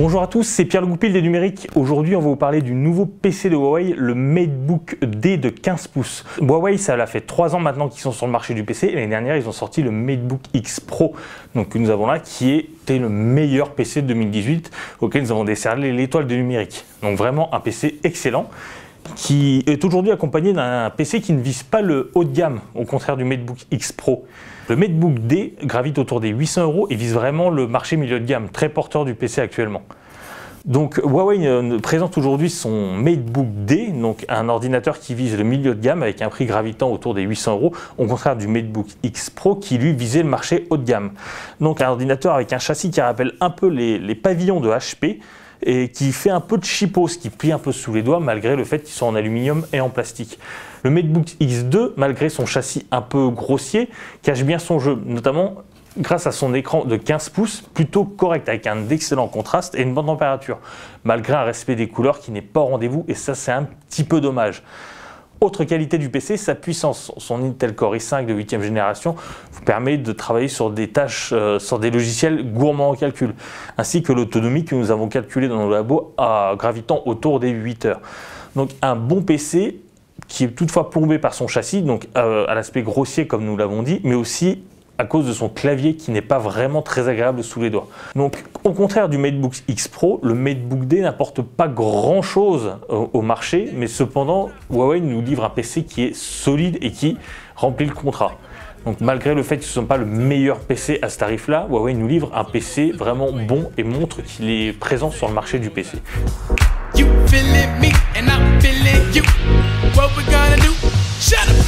Bonjour à tous, c'est Pierre Le Goupil des numériques. Aujourd'hui, on va vous parler du nouveau PC de Huawei, le MateBook D de 15 pouces. Huawei, ça fait 3 ans maintenant qu'ils sont sur le marché du PC. L'année dernière, ils ont sorti le MateBook X Pro, donc que nous avons là, qui était le meilleur PC de 2018, auquel nous avons décerné l'étoile de numérique. Donc vraiment un PC excellent, qui est aujourd'hui accompagné d'un PC qui ne vise pas le haut de gamme, au contraire du MateBook X Pro. Le MateBook D gravite autour des 800 € et vise vraiment le marché milieu de gamme, très porteur du PC actuellement. Donc Huawei présente aujourd'hui son MateBook D, donc un ordinateur qui vise le milieu de gamme avec un prix gravitant autour des 800 €, au contraire du MateBook X Pro qui lui visait le marché haut de gamme. Donc un ordinateur avec un châssis qui rappelle un peu les pavillons de HP, et qui fait un peu de chipos, qui plie un peu sous les doigts malgré le fait qu'ils sont en aluminium et en plastique. Le MateBook X2, malgré son châssis un peu grossier, cache bien son jeu, notamment grâce à son écran de 15 pouces, plutôt correct, avec un excellent contraste et une bonne température, malgré un respect des couleurs qui n'est pas au rendez-vous, et ça c'est un petit peu dommage. Autre qualité du PC, sa puissance. Son Intel Core i5 de 8e génération vous permet de travailler sur des tâches, sur des logiciels gourmands en calcul, ainsi que l'autonomie que nous avons calculée dans nos labos à gravitant autour des 8 heures. Donc un bon PC qui est toutefois plombé par son châssis, donc à l'aspect grossier comme nous l'avons dit, mais aussi à cause de son clavier qui n'est pas vraiment très agréable sous les doigts. Donc au contraire du MateBook X Pro, le MateBook D n'apporte pas grand chose au marché, mais cependant Huawei nous livre un PC qui est solide et qui remplit le contrat. Donc malgré le fait que ce ne soit pas le meilleur PC à ce tarif là, Huawei nous livre un PC vraiment bon et montre qu'il est présent sur le marché du PC. You feeling me and I'm feeling you. What we gonna do? Shut up.